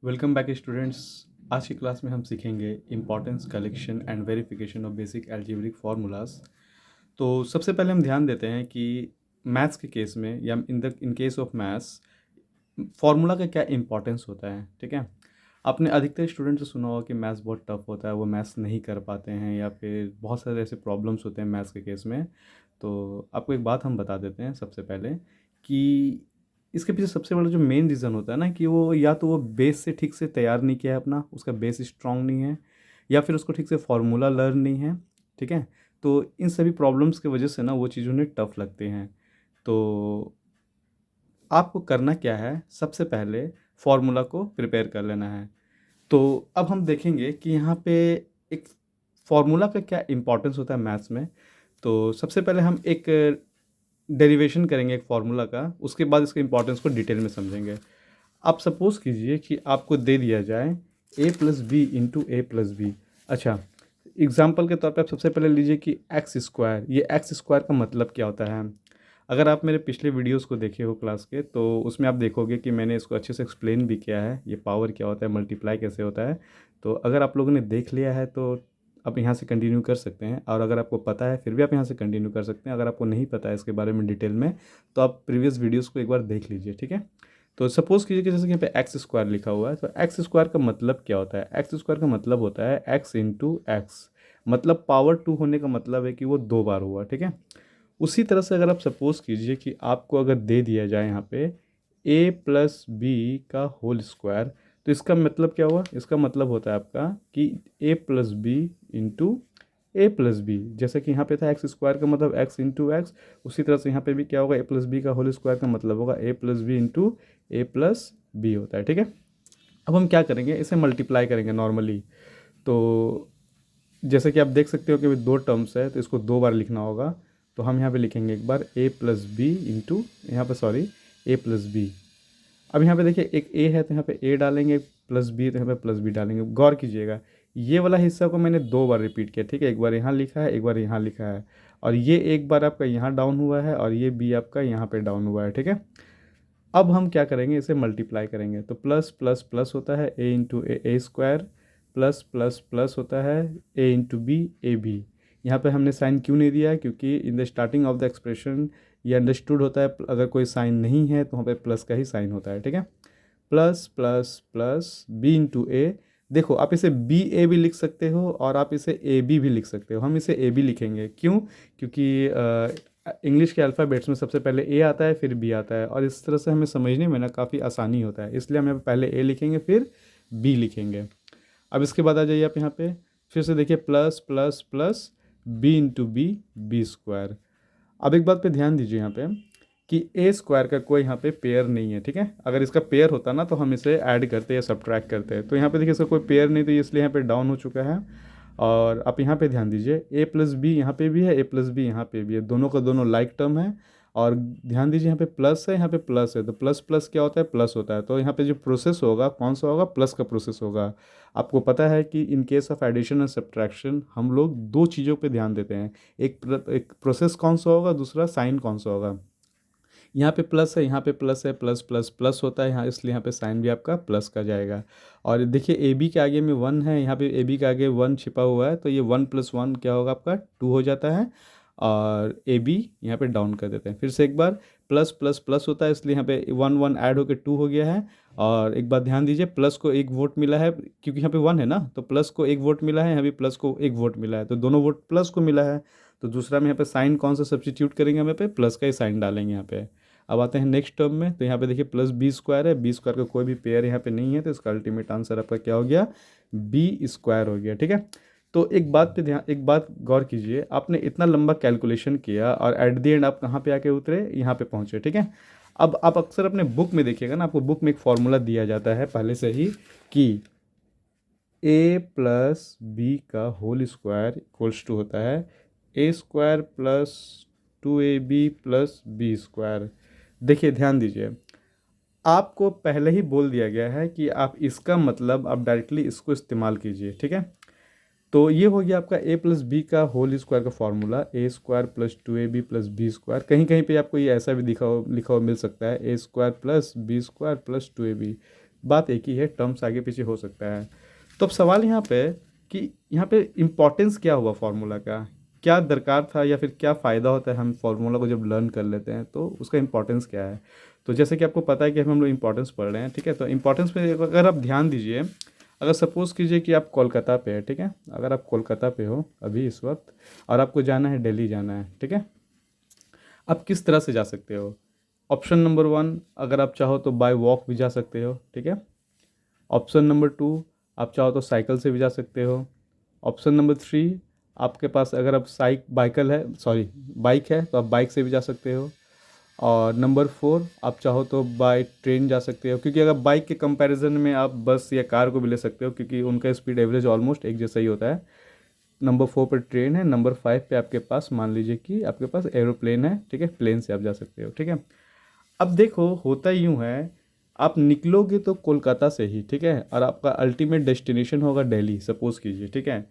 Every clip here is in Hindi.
Welcome back students. आज की क्लास में हम सीखेंगे importance collection and verification of basic algebraic formulas. तो सबसे पहले हम ध्यान देते हैं कि मैथ्स के केस में या इन केस ऑफ मैथ्स फार्मूला का क्या इंपॉर्टेंस होता है। ठीक है, आपने अधिकतर स्टूडेंट से सुना होगा कि मैथ्स बहुत टफ होता है, वो मैथ्स नहीं कर पाते हैं या फिर बहुत सारे ऐसे प्रॉब्लम्स होते हैं मैथ्स के केस में। तो आपको एक बात हम बता देते हैं सबसे पहले कि इसके पीछे सबसे बड़ा जो मेन रीज़न होता है ना कि वो या तो वो बेस से ठीक से तैयार नहीं किया है, अपना उसका बेस स्ट्रांग नहीं है, या फिर उसको ठीक से फार्मूला लर्न नहीं है। ठीक है, तो इन सभी प्रॉब्लम्स की वजह से ना वो चीज़ उन्हें टफ लगते हैं। तो आपको करना क्या है, सबसे पहले फार्मूला को प्रिपेयर कर लेना है। तो अब हम देखेंगे कि यहाँ पे एक फार्मूला का क्या इंपॉर्टेंस होता है मैथ्स में। तो सबसे पहले हम एक डेरिवेशन करेंगे एक फार्मूला का, उसके बाद इसके इंपॉर्टेंस को डिटेल में समझेंगे। आप सपोज़ कीजिए कि आपको दे दिया जाए ए plus B into A plus B. अच्छा, एग्जाम्पल के तौर पे आप सबसे पहले लीजिए कि एक्स स्क्वायर, ये एक्स स्क्वायर का मतलब क्या होता है। अगर आप मेरे पिछले वीडियोस को देखे हो क्लास के, तो उसमें आप देखोगे कि मैंने इसको अच्छे से एक्सप्लेन भी किया है, ये पावर क्या होता है, मल्टीप्लाई कैसे होता है। तो अगर आप लोगों ने देख लिया है तो आप यहाँ से कंटिन्यू कर सकते हैं, और अगर आपको पता है फिर भी आप यहाँ से कंटिन्यू कर सकते हैं। अगर आपको नहीं पता है इसके बारे में डिटेल में, तो आप प्रीवियस वीडियोज़ को एक बार देख लीजिए। ठीक है, तो सपोज़ कीजिए कि जैसे कि यहाँ पे एक्स स्क्वायर लिखा हुआ है, तो एक्स स्क्वायर का मतलब क्या होता है। एक्स स्क्वायर का मतलब होता है एक्स इंटू एक्स, मतलब पावर टू होने का मतलब है कि वो दो बार हुआ। ठीक है, उसी तरह से अगर आप सपोज़ कीजिए कि आपको अगर दे दिया जाए यहाँ पे ए प्लस बी का होल स्क्वायर, तो इसका मतलब क्या हुआ, इसका मतलब होता है आपका कि A plus B into A plus B. जैसे कि यहाँ पे था एक्स स्क्वायर का मतलब एक्स इंटू एक्स, उसी तरह से यहाँ पे भी क्या होगा, ए प्लस बी का होल स्क्वायर का मतलब होगा ए plus B into A plus B होता है। ठीक है, अब हम क्या करेंगे, इसे मल्टीप्लाई करेंगे नॉर्मली। तो जैसे कि आप देख सकते हो कि दो टर्म्स है तो इसको दो बार लिखना होगा। तो हम यहाँ पे लिखेंगे एक बार ए प्लस बी इंटू, यहाँ पे सॉरी, ए प्लस बी। अब यहाँ पे देखिए एक ए है तो यहाँ पे ए डालेंगे, प्लस बी तो यहाँ पे प्लस बी डालेंगे। गौर कीजिएगा, ये वाला हिस्सा को मैंने दो बार रिपीट किया। ठीक है, एक बार यहाँ लिखा है, एक बार यहाँ लिखा है, और ये एक बार आपका यहाँ डाउन हुआ है और ये बी आपका यहाँ पे डाउन हुआ है। ठीक है, अब हम क्या करेंगे, इसे मल्टीप्लाई करेंगे। तो प्लस प्लस प्लस होता है ए into A square, plus plus plus होता है ए इंटू बी ए बी। यहाँ पे हमने साइन क्यों नहीं दिया है, क्योंकि in the starting of the expression ये अंडरस्टूड होता है, अगर कोई साइन नहीं है तो वहाँ पे प्लस का ही साइन होता है। ठीक है, plus plus plus B into A. देखो, आप इसे बी ए भी लिख सकते हो और आप इसे ए बी भी लिख सकते हो। हम इसे ए बी लिखेंगे, क्यों, क्योंकि इंग्लिश के अल्फ़ाबेट्स में सबसे पहले ए आता है फिर बी आता है, और इस तरह से हमें समझने में ना काफ़ी आसानी होता है, इसलिए हम यहाँ पे पहले ए लिखेंगे फिर बी लिखेंगे। अब इसके बाद आ जाइए आप यहाँ पे, फिर से देखिए plus plus plus B into B, B square. अब एक बात पे ध्यान दीजिए यहाँ पे कि ए स्क्वायर का कोई यहाँ पे पेयर नहीं है। ठीक है, अगर इसका पेयर होता ना तो हम इसे ऐड करते या सब्ट्रैक्ट करते हैं। तो यहाँ पे देखिए इसका कोई पेयर नहीं, तो इसलिए यहाँ पे डाउन हो चुका है। और आप यहाँ पे ध्यान दीजिए, ए प्लस बी यहाँ पे भी है, ए प्लस बी यहाँ पे भी है, दोनों का दोनों लाइक टर्म है। और ध्यान दीजिए यहाँ पे प्लस है, यहाँ पे प्लस है, तो प्लस प्लस क्या होता है, प्लस होता है। तो यहाँ पे जो प्रोसेस होगा कौन सा होगा, प्लस का प्रोसेस होगा। आपको पता है कि in case of addition and subtraction हम लोग दो चीज़ों पे ध्यान देते हैं, एक प्रोसेस कौन सा होगा, दूसरा साइन कौन सा होगा। यहाँ पे प्लस है, यहाँ पे प्लस है, प्लस प्लस प्लस होता है यहाँ, इसलिए यहाँ पे साइन भी आपका प्लस का जाएगा। और देखिए ए बी के आगे में वन है, यहाँ पे ए बी के आगे वन छिपा हुआ है, तो ये वन प्लस वन क्या होगा आपका, टू हो जाता है। और ए बी यहाँ पे डाउन कर देते हैं फिर से एक बार, प्लस प्लस प्लस होता है, इसलिए यहाँ पे वन वन ऐड होकर टू हो गया है। और एक बात ध्यान दीजिए, प्लस को एक वोट मिला है, क्योंकि यहाँ पे वन है ना, तो प्लस को एक वोट मिला है, यहाँ भी प्लस को एक वोट मिला है, तो दोनों वोट प्लस को मिला है। तो दूसरा में यहाँ पे साइन कौन सा सब्स्टिट्यूट करेंगे, हम यहाँ पे प्लस का ही साइन डालेंगे यहाँ पे। अब आते हैं नेक्स्ट टर्म में, तो यहाँ पे देखिए प्लस बी स्क्वायर है, बी स्क्वायर का कोई भी पेयर यहाँ पे नहीं है, तो इसका अल्टीमेट आंसर आपका क्या हो गया, बी स्क्वायर हो गया। ठीक है, तो एक बात पे ध्यान, एक बात गौर कीजिए, आपने इतना लंबा कैलकुलेशन किया और एट द एंड आप कहाँ पे आके उतरे, यहाँ पे पहुँचे। ठीक है, अब आप अक्सर अपने बुक में देखिएगा ना, आपको बुक में एक फॉर्मूला दिया जाता है पहले से ही कि ए प्लस बी का होल स्क्वायर इक्वल्स टू होता है A square plus two A B plus B square. देखिए ध्यान दीजिए, आपको पहले ही बोल दिया गया है कि आप इसका मतलब आप डायरेक्टली इसको इस्तेमाल कीजिए। ठीक है, तो ये हो गया आपका ए प्लस बी का होल स्क्वायर का formula, A square plus two A B plus B square. कहीं कहीं पे आपको ये ऐसा भी लिखा हो मिल सकता है, A square plus B square plus two A B. बात एक ही है, टर्म्स आगे पीछे हो सकता है। तो अब सवाल यहाँ पे कि यहाँ पे इम्पोर्टेंस क्या हुआ फार्मूला का, क्या दरकार था या फिर क्या फ़ायदा होता है हम फार्मूला को जब लर्न कर लेते हैं, तो उसका इम्पोर्टेंस क्या है। तो जैसे कि आपको पता है कि हम लोग इम्पोर्टेंस पढ़ रहे हैं, ठीक है। तो इम्पोर्टेंस में अगर आप ध्यान दीजिए, अगर सपोज़ कीजिए कि आप कोलकाता पे है, ठीक है, अगर आप कोलकाता पे हो अभी इस वक्त और आपको जाना है दिल्ली जाना है, ठीक है, आप किस तरह से जा सकते हो। ऑप्शन नंबर वन, अगर आप चाहो तो बाय वॉक भी जा सकते हो, ठीक है। ऑप्शन नंबर टू, आप चाहो तो साइकिल से भी जा सकते हो। ऑप्शन नंबर थ्री, आपके पास अगर आप बाइक है तो आप बाइक से भी जा सकते हो। और नंबर फोर, आप चाहो तो बाय ट्रेन जा सकते हो, क्योंकि अगर बाइक के कंपैरिजन में आप बस या कार को भी ले सकते हो, क्योंकि उनका स्पीड एवरेज ऑलमोस्ट एक जैसा ही होता है। नंबर फोर पर ट्रेन है, नंबर फाइव पे आपके पास मान लीजिए कि आपके पास एरोप्लेन है, ठीक है, प्लेन से आप जा सकते हो, ठीक है। अब देखो होता यूँ है, आप निकलोगे तो कोलकाता से ही, ठीक है, और आपका अल्टीमेट डेस्टिनेशन होगा दिल्ली, सपोज़ कीजिए, ठीक है।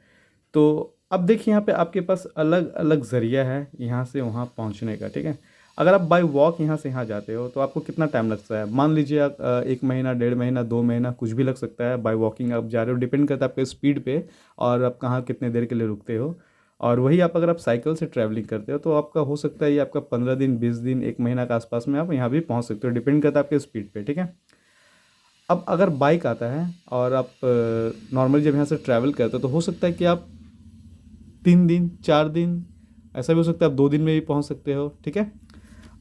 तो अब देखिए यहाँ पे आपके पास अलग अलग ज़रिया है यहाँ से वहाँ पहुँचने का, ठीक है। अगर आप बाय वॉक यहाँ से यहाँ जाते हो तो आपको कितना टाइम लगता है, मान लीजिए आप 1 महीना, 1.5 महीना, 2 महीना, कुछ भी लग सकता है। बाय वॉकिंग आप जा रहे हो, डिपेंड करता है आपके स्पीड पे और आप कहाँ कितने देर के लिए रुकते हो। और वही आप अगर आप साइकिल से ट्रैवलिंग करते हो तो आपका हो सकता है ये आपका 15 दिन, 20 दिन, 1 महीना के आसपास में आप यहाँ भी पहुँच सकते हो, डिपेंड करता है आपके स्पीड पे, ठीक है। अब अगर बाइक आता है और आप नॉर्मली जब यहाँ से ट्रैवल करते हो तो हो सकता है कि आप 3 दिन, 4 दिन, ऐसा भी हो सकता है आप 2 दिन में भी पहुँच सकते हो, ठीक है।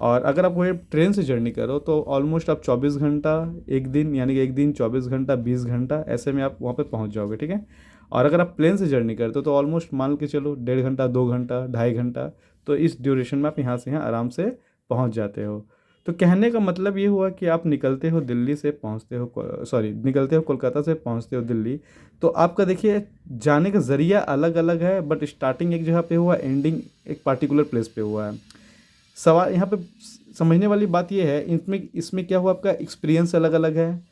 और अगर आप वही ट्रेन से जर्नी करो तो ऑलमोस्ट आप 24 घंटा, एक दिन यानी कि एक दिन 24 घंटा, 20 घंटा, ऐसे में आप वहाँ पे पहुँच जाओगे, ठीक है। और अगर आप प्लेन से जर्नी करते हो तो ऑलमोस्ट मान के चलो 1.5 घंटा, 2 घंटा, 2.5 घंटा, तो इस ड्यूरेशन में आप यहाँ से यहाँ आराम से पहुँच जाते हो। तो कहने का मतलब ये हुआ कि आप निकलते हो दिल्ली से पहुँचते हो, सॉरी, निकलते हो कोलकाता से पहुँचते हो दिल्ली, तो आपका देखिए जाने का ज़रिया अलग अलग है, बट स्टार्टिंग एक जगह पे हुआ, एंडिंग एक पार्टिकुलर प्लेस पे हुआ है। सवाल यहाँ पे समझने वाली बात ये है, इसमें इसमें क्या हुआ, आपका एक्सपीरियंस अलग अलग है,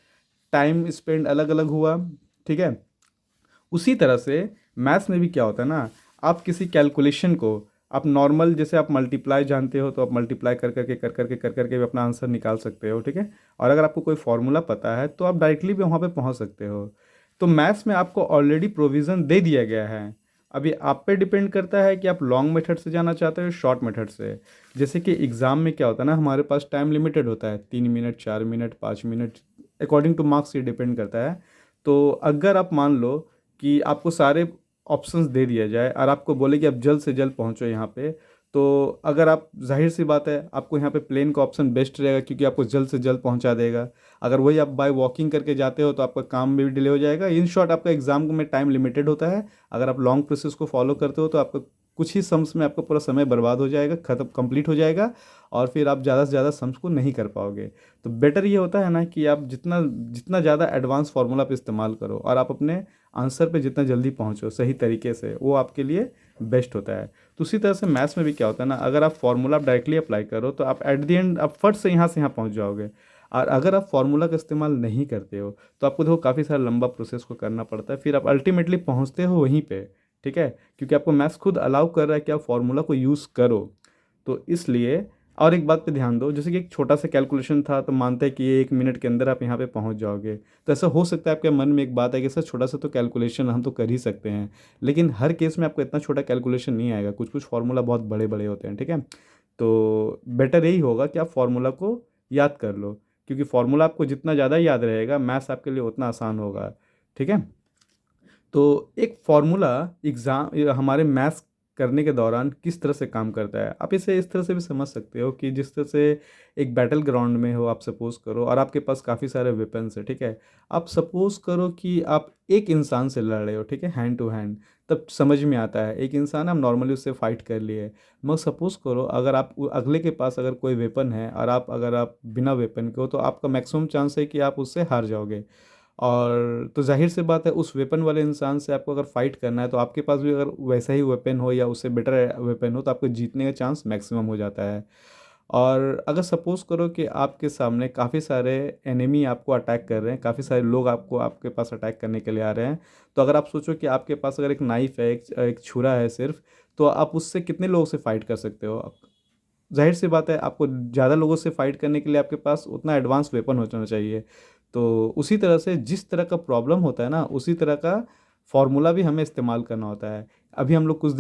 टाइम स्पेंड अलग अलग हुआ, ठीक है। उसी तरह से मैथ्स में भी क्या होता है ना, आप किसी कैलकुलेशन को आप नॉर्मल, जैसे आप मल्टीप्लाई जानते हो तो आप मल्टीप्लाई कर करके भी अपना आंसर निकाल सकते हो, ठीक है। और अगर आपको कोई फॉर्मूला पता है तो आप डायरेक्टली भी वहाँ पे पहुँच सकते हो। तो मैथ्स में आपको ऑलरेडी प्रोविज़न दे दिया गया है। अभी आप पे डिपेंड करता है कि आप लॉन्ग मेथड से जाना चाहते हो, शॉर्ट मेथड से। जैसे कि एग्ज़ाम में क्या होता है ना, हमारे पास टाइम लिमिटेड होता है, 3 minute, 4 minute, 5 minute, according two marks ये डिपेंड करता है। तो अगर आप मान लो कि आपको सारे ऑप्शंस दे दिया जाए और आपको बोले कि आप जल्द से जल्द पहुंचो यहाँ पे, तो अगर आप, जाहिर सी बात है, आपको यहाँ पे प्लेन का ऑप्शन बेस्ट रहेगा, क्योंकि आपको जल्द से जल्द पहुंचा देगा। अगर वही आप बाय वॉकिंग करके जाते हो तो आपका काम में भी डिले हो जाएगा। इन शॉर्ट, आपका एग्जाम में टाइम लिमिटेड होता है। अगर आप लॉन्ग प्रोसेस को फॉलो करते हो तो आपका कुछ ही सम्स में आपका पूरा समय बर्बाद हो जाएगा, खत्म, कंप्लीट हो जाएगा, और फिर आप ज़्यादा से ज़्यादा सम्स को नहीं कर पाओगे। तो बेटर ये होता है ना कि आप जितना जितना ज़्यादा एडवांस फार्मूला पे इस्तेमाल करो और आप अपने आंसर पे जितना जल्दी पहुंचो सही तरीके से, वो आपके लिए बेस्ट होता है। तो उसी तरह से मैथ्स में भी क्या होता है ना, अगर आप फार्मूला आप डायरेक्टली अप्लाई करो तो आप एट द एंड आप फट से यहाँ पहुंच जाओगे। और अगर आप फार्मूला का इस्तेमाल नहीं करते हो तो आपको देखो काफ़ी सारा लंबा प्रोसेस को करना पड़ता है, फिर आप अल्टीमेटली पहुंचते हो वहीं पे, ठीक है, क्योंकि आपको मैथ्स खुद अलाउ कर रहा है कि आप फार्मूला को यूज़ करो। तो इसलिए, और एक बात पे ध्यान दो, जैसे कि एक छोटा सा कैलकुलेशन था तो मानते हैं कि ये 1 मिनट के अंदर आप यहाँ पे पहुँच जाओगे। तो ऐसा हो सकता है आपके मन में एक बात है कि सर छोटा सा तो कैलकुलेशन हम तो कर ही सकते हैं, लेकिन हर केस में आपको इतना छोटा कैलकुलेशन नहीं आएगा, कुछ कुछ फार्मूला बहुत बड़े बड़े होते हैं, ठीक है। तो बेटर यही होगा कि आप फार्मूला को याद कर लो, क्योंकि फार्मूला आपको जितना ज़्यादा याद रहेगा मैथ्स आपके लिए उतना आसान होगा, ठीक है। तो एक फार्मूला एग्ज़ाम हमारे मैथ्स करने के दौरान किस तरह से काम करता है, आप इसे इस तरह से भी समझ सकते हो कि जिस तरह से एक बैटल ग्राउंड में हो, आप सपोज़ करो, और आपके पास काफ़ी सारे वेपन्स है, ठीक है। आप सपोज़ करो कि आप एक इंसान से लड़ रहे हो, ठीक है, हैंड टू हैंड, तब समझ में आता है एक इंसान, हम नॉर्मली उससे फाइट कर लिए। मगर सपोज़ करो अगर आप अगले के पास अगर कोई वेपन है और अगर आप बिना वेपन के हो, तो आपका मैक्सिमम चांस है कि आप उससे हार जाओगे। और तो ज़ाहिर सी बात है, उस वेपन वाले इंसान से आपको अगर फाइट करना है तो आपके पास भी अगर वैसा ही वेपन हो या उससे बेटर वेपन हो तो आपको जीतने का चांस मैक्सिमम हो जाता है। और अगर सपोज़ करो कि आपके सामने काफ़ी सारे एनिमी आपको अटैक कर रहे हैं, काफ़ी सारे लोग आपको आपके पास अटैक करने के लिए आ रहे हैं, तो अगर आप सोचो कि आपके पास अगर एक नाइफ़ है, एक छुरा है सिर्फ, तो आप उससे कितने लोगों से फाइट कर सकते हो। ज़ाहिर सी बात है, आपको ज़्यादा लोगों से फाइट करने के लिए आपके पास उतना एडवांस वेपन होना चाहिए। तो उसी तरह से जिस तरह का प्रॉब्लम होता है ना, उसी तरह का फॉर्मूला भी हमें इस्तेमाल करना होता है। अभी हम लोग कुछ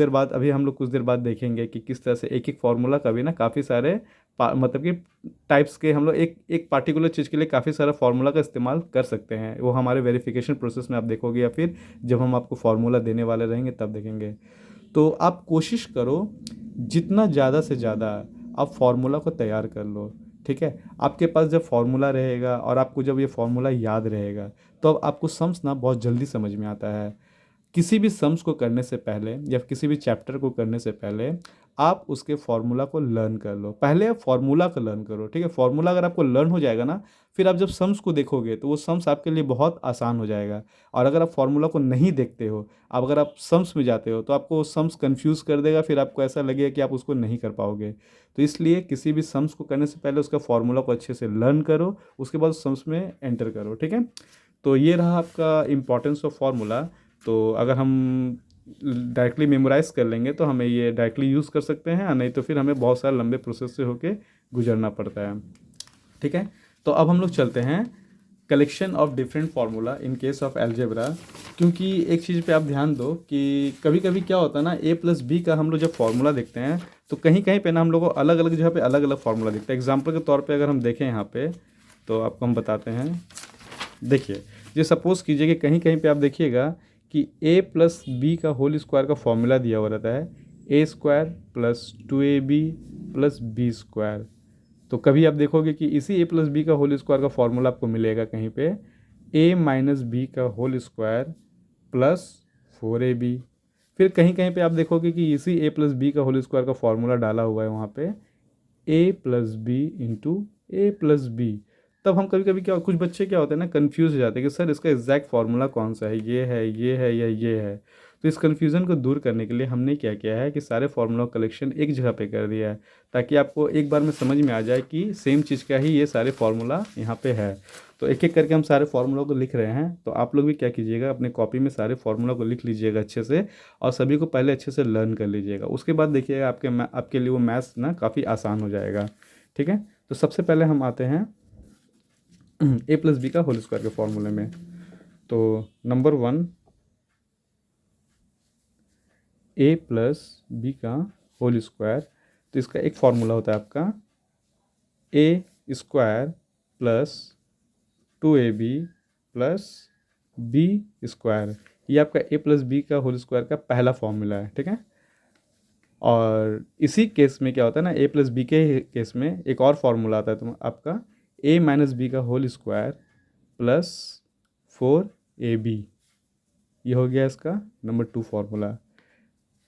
देर बाद देखेंगे कि किस तरह से एक एक फार्मूला का भी ना काफ़ी सारे मतलब कि टाइप्स के हम लोग एक एक पार्टिकुलर चीज़ के लिए काफ़ी सारा फार्मूला का इस्तेमाल कर सकते हैं। वो हमारे वेरिफिकेशन प्रोसेस में आप देखोगे, या फिर जब हम आपको फार्मूला देने वाले रहेंगे तब देखेंगे। तो आप कोशिश करो जितना ज़्यादा से ज़्यादा आप फार्मूला को तैयार कर लो, ठीक है। आपके पास जब फार्मूला रहेगा और आपको जब ये फार्मूला याद रहेगा, तो अब आपको सम्स ना बहुत जल्दी समझ में आता है। किसी भी सम्स को करने से पहले या किसी भी चैप्टर को करने से पहले आप उसके फॉर्मूला को लर्न कर लो। पहले आप फॉर्मूला को लर्न करो, ठीक है। फॉर्मूला अगर आपको लर्न हो जाएगा ना, फिर आप जब सम्स को देखोगे तो वो सम्स आपके लिए बहुत आसान हो जाएगा। और अगर आप फॉर्मूला को नहीं देखते हो, अब अगर आप सम्स में जाते हो, तो आपको वो सम्स कन्फ्यूज़ कर देगा, फिर आपको ऐसा लगेगा कि आप उसको नहीं कर पाओगे। तो इसलिए किसी भी सम्स को करने से पहले उसका फॉर्मूला को अच्छे से लर्न करो, उसके बाद सम्स में एंटर करो, ठीक है। तो ये रहा आपका इम्पोर्टेंस ऑफ फार्मूला। तो अगर हम डायरेक्टली मेमोराइज़ कर लेंगे तो हमें ये डायरेक्टली यूज़ कर सकते हैं, नहीं तो फिर हमें बहुत सारे लंबे प्रोसेस से होके गुजरना पड़ता है, ठीक है। तो अब हम लोग चलते हैं collection of different formula in case of algebra. क्योंकि एक चीज़ पे आप ध्यान दो कि कभी कभी क्या होता है ना, ए प्लस बी का हम लोग जब फार्मूला देखते हैं तो कहीं कहीं पे ना हम लोग को अलग अलग जगह पे अलग अलग फार्मूला दिखता है। एग्जाम्पल के तौर पे अगर हम देखें यहाँ पे, तो आपको हम बताते हैं। देखिए, ये सपोज़ कीजिए कि कहीं कहीं पे आप देखिएगा कि a प्लस बी का होल स्क्वायर का फॉर्मूला दिया हुआ रहता है A square plus 2ab plus B square. तो कभी आप देखोगे कि इसी a प्लस बी का होल स्क्वायर का फॉर्मूला आपको मिलेगा कहीं पे a माइनस बी का होल स्क्वायर प्लस 4ab। फिर कहीं कहीं पे आप देखोगे कि इसी a प्लस बी का होल स्क्वायर का फॉर्मूला डाला हुआ है वहाँ पे a plus B into A plus B. तब हम कभी कभी क्या, कुछ बच्चे क्या होते हैं ना, कंफ्यूज हो जाते हैं कि सर इसका एग्जैक्ट फार्मूला कौन सा है, ये है या ये है। तो इस कन्फ्यूज़न को दूर करने के लिए हमने क्या किया है कि सारे फार्मूला कलेक्शन एक जगह पे कर दिया है, ताकि आपको एक बार में समझ में आ जाए कि सेम चीज़ का ही ये सारे फार्मूला यहाँ पे है। तो एक एक करके हम सारे फार्मूला को लिख रहे हैं। तो आप लोग भी क्या कीजिएगा, अपने कॉपी में सारे फार्मूला को लिख लीजिएगा अच्छे से, और सभी को पहले अच्छे से लर्न कर लीजिएगा। उसके बाद देखिएगा आपके लिए वो मैथ्स ना काफ़ी आसान हो जाएगा, ठीक है। तो सबसे पहले हम आते हैं ए प्लस बी का होल स्क्वायर के फॉर्मूले में। तो नंबर 1, ए प्लस बी का होल स्क्वायर, तो इसका एक फार्मूला होता है आपका A square plus 2ab plus B square. ये आपका ए प्लस बी का होल स्क्वायर का पहला फॉर्मूला है, ठीक है। और इसी केस में क्या होता है ना, ए प्लस बी के केस में एक और फार्मूला आता है तो आपका ए माइनस बी का होल स्क्वायर प्लस 4ab। ये हो गया इसका नंबर 2 फार्मूला।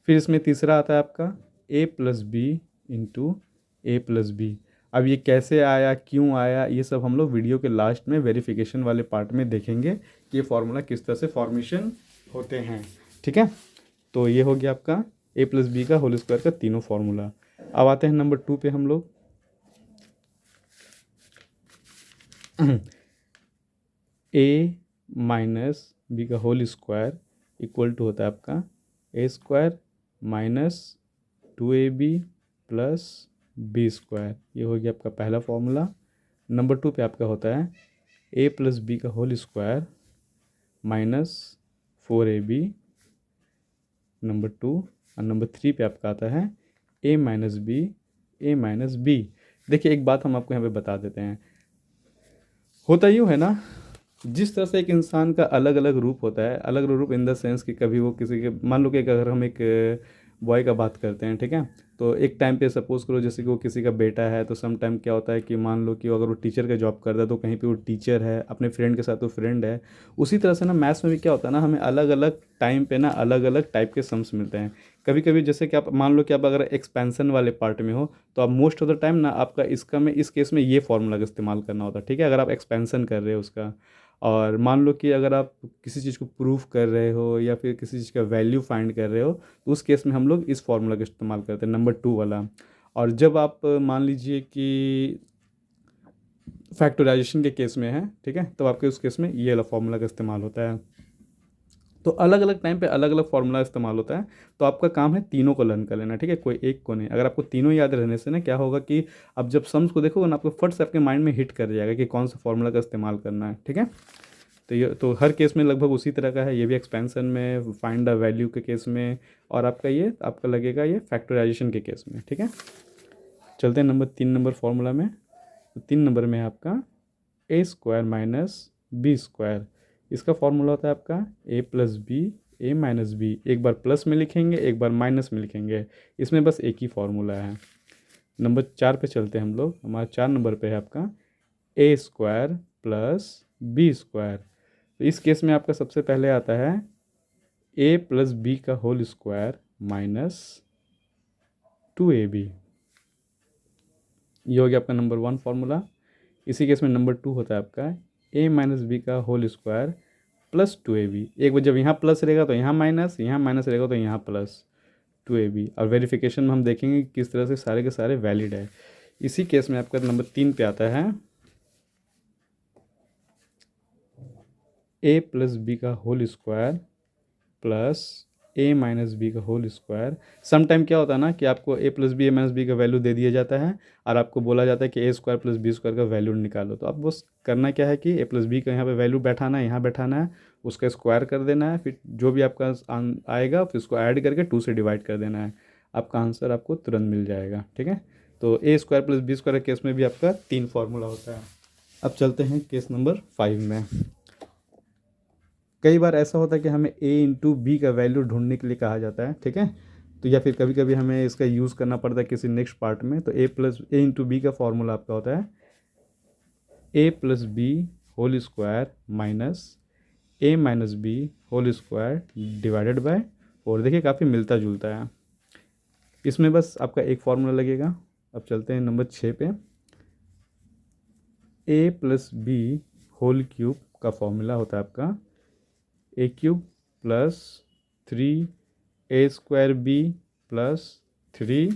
फिर इसमें तीसरा आता है आपका A plus B into A plus B. अब ये कैसे आया, क्यों आया, ये सब हम लोग वीडियो के लास्ट में वेरिफिकेशन वाले पार्ट में देखेंगे कि ये फार्मूला किस तरह से फॉर्मेशन होते हैं, ठीक है। तो ये हो गया आपका ए प्लस बी का होल स्क्वायर का तीनों फार्मूला। अब आते हैं नंबर 2 पे हम लोग। ए माइनस बी का होल स्क्वायर इक्वल टू होता है आपका A square minus 2ab plus B square. ये हो गया आपका पहला फार्मूला। नंबर 2 पे आपका होता है ए प्लस बी का whole square minus 4ab, number 2। और नंबर 3 पे आपका आता है ए माइनस बी। देखिए, एक बात हम आपको यहाँ पे बता देते हैं। होता यूँ है ना, जिस तरह से एक इंसान का अलग अलग रूप होता है, अलग अलग रूप इन द सेंस कि कभी वो किसी के, मान लो कि अगर हम एक बॉय का बात करते हैं, ठीक है। तो एक टाइम पे सपोज़ करो जैसे कि वो किसी का बेटा है, तो सम टाइम क्या होता है कि मान लो कि अगर वो टीचर का जॉब करता है तो कहीं पे वो टीचर है, अपने फ्रेंड के साथ वो फ्रेंड है। उसी तरह से ना मैथ्स में भी क्या होता है ना, हमें अलग अलग टाइम पे ना अलग अलग टाइप के सम्स मिलते हैं। कभी कभी जैसे कि आप मान लो कि आप अगर एक्सपेंसन वाले पार्ट में हो, तो आप मोस्ट ऑफ द टाइम ना आपका इसका में इस केस में ये फार्मूला का इस्तेमाल करना होता है, ठीक है। अगर आप एक्सपेंसन कर रहे हो उसका, और मान लो कि अगर आप किसी चीज़ को प्रूफ कर रहे हो या फिर किसी चीज़ का वैल्यू फाइंड कर रहे हो, तो उस केस में हम लोग इस फार्मूला का इस्तेमाल करते हैं, नंबर 2 वाला। और जब आप मान लीजिए कि फैक्टराइजेशन के केस में है, ठीक है, तो आपके उस केस में ये वाला फार्मूला का इस्तेमाल होता है। तो अलग अलग टाइम पे अलग अलग फार्मूला इस्तेमाल होता है। तो आपका काम है तीनों को लर्न कर लेना, ठीक है, कोई एक को नहीं। अगर आपको तीनों याद रहने से ना क्या होगा कि अब जब सम्स को देखोगे ना, आपको फट से आपके माइंड में हिट कर जाएगा कि कौन सा फार्मूला का इस्तेमाल करना है, ठीक है। तो ये तो हर केस में लगभग उसी तरह का है, ये भी एक्सपेंशन में, फाइंड द वैल्यू के केस में, और आपका ये आपका लगेगा ये फैक्टराइजेशन के केस में, ठीक है। चलते हैं नंबर 3 फार्मूला में। तो 3 में है आपका A square minus B square. इसका फॉर्मूला होता है आपका A plus B, A minus B. एक बार प्लस में लिखेंगे, एक बार माइनस में लिखेंगे, इसमें बस एक ही फॉर्मूला है। नंबर 4 पे चलते हैं हम लोग। हमारा 4 पे है आपका A square plus B square. तो इस केस में आपका सबसे पहले आता है ए प्लस बी का होल स्क्वायर माइनस 2ab। ये हो गया आपका नंबर 1 फार्मूला। इसी केस में नंबर 2 होता है आपका ए माइनस बी का होल स्क्वायर प्लस 2ab। एक बार जब यहाँ प्लस रहेगा तो यहाँ माइनस रहेगा तो यहाँ प्लस 2ab। और वेरिफिकेशन में हम देखेंगे कि किस तरह से सारे के सारे वैलिड है। इसी केस में आपका नंबर 3 पे आता है ए प्लस बी का होल स्क्वायर प्लस ए माइनस बी का होल स्क्वायर। सम टाइम क्या होता है ना कि आपको ए प्लस बी, ए माइनस बी का वैल्यू दे दिया जाता है और आपको बोला जाता है कि ए स्क्वायर प्लस बी स्क्वायर का वैल्यू निकालो। तो आप बस करना क्या है कि ए प्लस बी का यहाँ पे वैल्यू बैठाना है, यहाँ बैठाना है, उसका स्क्वायर कर देना है, फिर जो भी आपका आएगा फिर उसको ऐड करके 2 से डिवाइड कर देना है। आपका आंसर आपको तुरंत मिल जाएगा, ठीक है। तो A square plus B square case में भी आपका 3 फार्मूला होता है। अब चलते हैं केस नंबर 5 में। कई बार ऐसा होता है कि हमें ए इंटू बी का वैल्यू ढूंढने के लिए कहा जाता है, ठीक है। तो या फिर कभी कभी हमें इसका यूज़ करना पड़ता है किसी नेक्स्ट पार्ट में। तो ए इंटू बी का फॉर्मूला आपका होता है A plus B whole square minus A minus B whole square divided by 4। देखिए काफ़ी मिलता जुलता है। इसमें बस आपका एक फार्मूला लगेगा। अब चलते हैं नंबर 6 पे। A plus B whole cube का फॉर्मूला होता है आपका A cube plus 3 A square B plus 3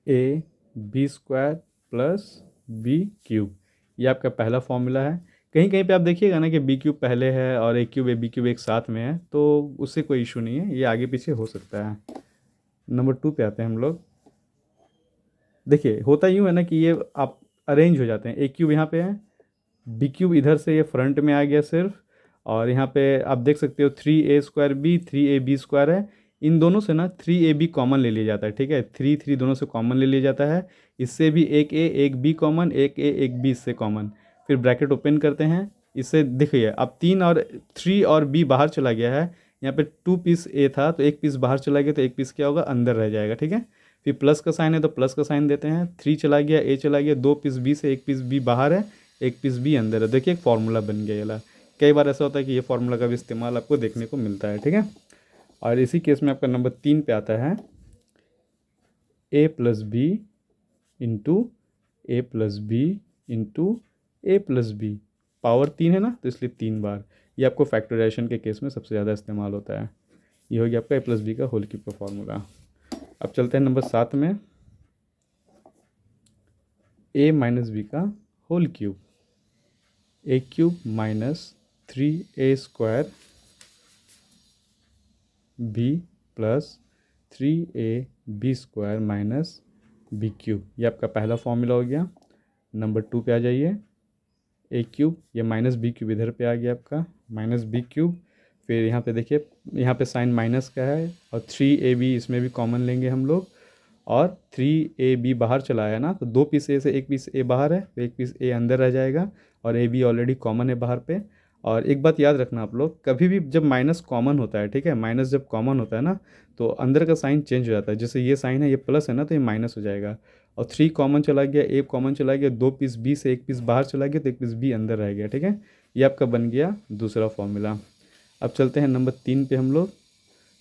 A B square plus B cube. ये आपका पहला फॉर्मूला है। कहीं कहीं पे आप देखिएगा ना कि बी क्यूब पहले है और ए क्यूब ए बी क्यूब एक साथ में है, तो उससे कोई इशू नहीं है, ये आगे पीछे हो सकता है। नंबर 2 पे आते हैं हम लोग। देखिए होता यूँ है ना कि ये आप अरेंज हो जाते हैं। ए क्यूब यहाँ पे है, बी क्यूब इधर से ये फ्रंट में आ गया सिर्फ, और यहाँ पे आप देख सकते हो 3 A square B 3 A B square है। इन दोनों से ना 3 ए बी कॉमन ले लिया जाता है, ठीक है। 3 दोनों से कॉमन ले लिया जाता है। इससे भी एक ए एक बी कॉमन, एक ए एक बी इससे कॉमन। फिर ब्रैकेट ओपन करते हैं। इससे देखिए अब 3 और बी बाहर चला गया है। यहाँ पे 2 पीस ए था तो एक पीस बाहर चला गया, तो एक पीस क्या होगा, अंदर रह जाएगा, ठीक है। फिर प्लस का साइन है तो प्लस का साइन देते हैं। 3 चला गया, ए चला गया, 2 पीस बी से एक पीस बी बाहर है, एक पीस बी अंदर है। देखिए एक फार्मूला बन गया। ये कई बार ऐसा होता है कि ये फार्मूला का भी इस्तेमाल आपको देखने को मिलता है, ठीक है। और इसी केस में आपका नंबर 3 पे आता है A plus B into A plus B into A plus B. Power 3 है ना, तो इसलिए 3 बार। ये आपको फैक्टराइजेशन के केस में सबसे ज़्यादा इस्तेमाल होता है। ये हो गया आपका ए प्लस बी का होल क्यूब का फॉर्मूला। अब चलते हैं नंबर 7 में। ए माइनस बी का whole cube. A cube minus 3 A square B plus 3 A B square minus B cube. ये आपका पहला फॉर्मूला हो गया। नंबर 2 पे आ जाइए। ए क्यूब, ये माइनस बी क्यूब इधर पे आ गया आपका, माइनस बी क्यूब। फिर यहाँ पे देखिए, यहाँ पे साइन माइनस का है और 3 ए बी इसमें भी कॉमन लेंगे हम लोग, और 3 ए बी बाहर चला है ना, तो 2 पीस ए से एक पीस ए बाहर है, तो एक पीस ए अंदर रह जाएगा, और ए बी ऑलरेडी कॉमन है बाहर पे। और एक बात याद रखना आप लोग, कभी भी जब माइनस कॉमन होता है, ठीक है, माइनस जब कॉमन होता है ना, तो अंदर का साइन चेंज हो जाता है। जैसे ये साइन है, ये प्लस है ना, तो ये माइनस हो जाएगा। और 3 कॉमन चला गया, ए कॉमन चला गया, 2 पीस बी से एक पीस बाहर चला गया, तो एक पीस बी अंदर रह गया, ठीक है। ये आपका बन गया दूसरा फॉर्मूला। अब चलते हैं नंबर 3 पे हम लोग।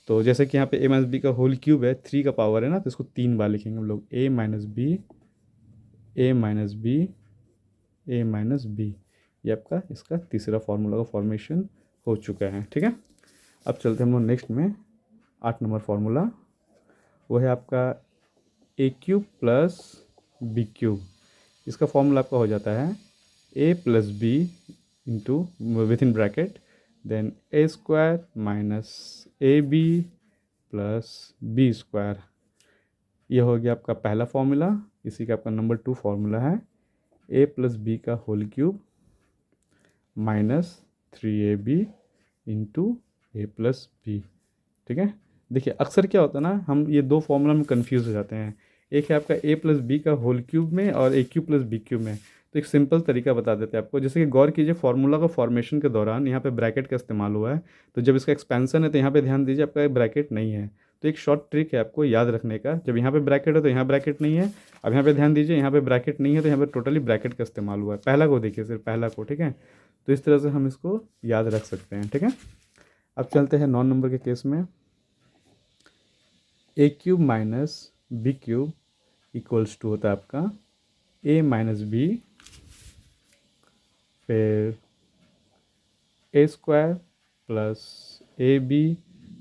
तो जैसे कि यहाँ पे ए माइनस बी का होल क्यूब है, 3 का पावर है ना, तो इसको 3 बार लिखेंगे हम लोग। A minus B, A minus B, A minus B. ये आपका इसका तीसरा फार्मूला का फॉर्मेशन हो चुका है, ठीक है। अब चलते हैं हम लोग नेक्स्ट में 8 नंबर फार्मूला। वो है आपका A cube plus B cube. इसका फॉर्मूला आपका हो जाता है A plus B into with in bracket then A square minus A B plus B square. ये हो गया आपका पहला फॉर्मूला। इसी का आपका नंबर 2 फॉर्मूला है ए प्लस बी का whole cube minus 3ab into A plus B. ठीक है, देखिए अक्सर क्या होता है ना, हम ये दो फॉर्मूला में कंफ्यूज हो जाते हैं। एक है आपका ए प्लस बी का होल क्यूब में और ए क्यूब प्लस बी क्यूब में। तो एक सिंपल तरीका बता देते हैं आपको, जैसे कि गौर कीजिए फार्मूला का फॉर्मेशन के दौरान यहाँ पे ब्रैकेट का इस्तेमाल हुआ है, तो जब इसका एक्सपेंसन है तो यहाँ पे ध्यान दीजिए आपका ब्रैकेट नहीं है। तो एक शॉर्ट ट्रिक है आपको याद रखने का, जब यहाँ पे ब्रैकेट है तो यहाँ ब्रैकेट नहीं है। अब यहाँ पे ध्यान दीजिए, यहाँ पे ब्रैकेट नहीं है तो यहाँ पे टोटली ब्रैकेट का इस्तेमाल हुआ है। पहला को देखिए, सिर्फ पहला को, ठीक है। तो इस तरह से हम इसको याद रख सकते हैं, ठीक है। अब चलते हैं 9 नंबर के केस में। A cube minus B cube equals to होता है आपका ए माइनस बी, फिर A square plus A B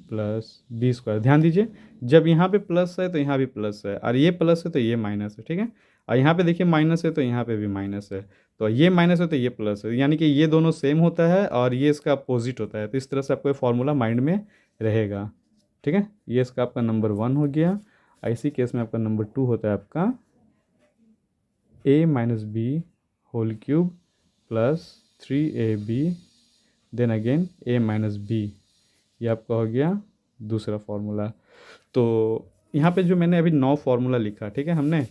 plus B square. ध्यान दीजिए, जब यहाँ पे प्लस है तो यहाँ भी प्लस है, और ये प्लस है तो ये माइनस है, ठीक है। और यहाँ पे देखिए माइनस है तो यहाँ पे भी माइनस है, तो ये माइनस है तो ये प्लस है, यानी कि ये दोनों सेम होता है और ये इसका अपोजिट होता है। तो इस तरह से आपको फॉर्मूला माइंड में रहेगा, ठीक है। ये इसका आपका नंबर 1 हो गया। इसी केस में आपका नंबर 2 होता है आपका A minus B whole cube plus 3ab then again A minus B. ये आपका हो गया दूसरा फार्मूला। तो यहाँ पे जो मैंने अभी 9 फार्मूला लिखा, ठीक है, हमने,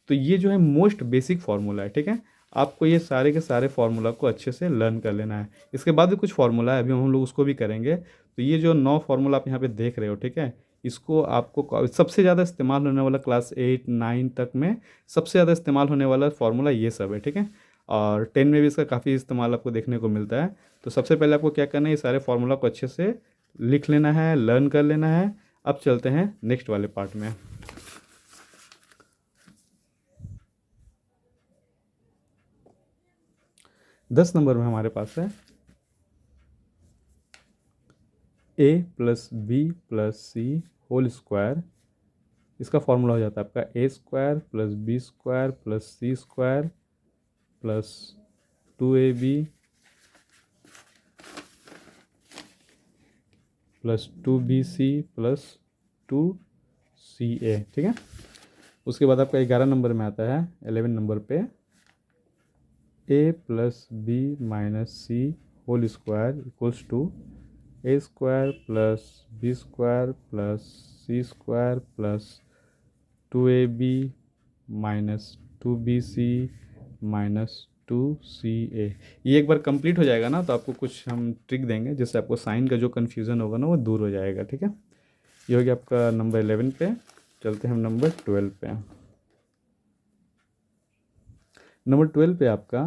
तो ये जो है मोस्ट बेसिक फार्मूला है, ठीक है। आपको ये सारे के सारे फार्मूला को अच्छे से लर्न कर लेना है। इसके बाद भी कुछ फार्मूला है, अभी हम लोग उसको भी करेंगे। तो ये जो 9 फार्मूला आप यहाँ पे देख रहे हो, ठीक है, इसको आपको सबसे ज़्यादा इस्तेमाल होने वाला क्लास 8 9 तक में सबसे ज़्यादा इस्तेमाल होने वाला फार्मूला ये सब है, ठीक है। और 10 में भी इसका काफ़ी इस्तेमाल आपको देखने को मिलता है। तो सबसे पहले आपको क्या करना है, ये सारे फार्मूला को अच्छे से लिख लेना है, लर्न कर लेना है। अब चलते हैं नेक्स्ट वाले पार्ट में। दस नंबर में हमारे पास है A plus B plus C whole square. इसका फॉर्मूला हो जाता है आपका A square plus B square plus C square plus 2ab plus 2bc plus 2ca, ठीक है। उसके बाद आपका 11 नंबर में आता है 11 नंबर पे A plus B minus C whole square equals to A square plus B square plus C square plus 2ab minus 2bc minus 2ca। ये एक बार कंप्लीट हो जाएगा ना, तो आपको कुछ हम ट्रिक देंगे जिससे आपको साइन का जो कन्फ्यूज़न होगा ना वो दूर हो जाएगा, ठीक है। ये हो गया आपका नंबर 11 पे। चलते हैं हम नंबर 12 पे। नंबर 12 पे आपका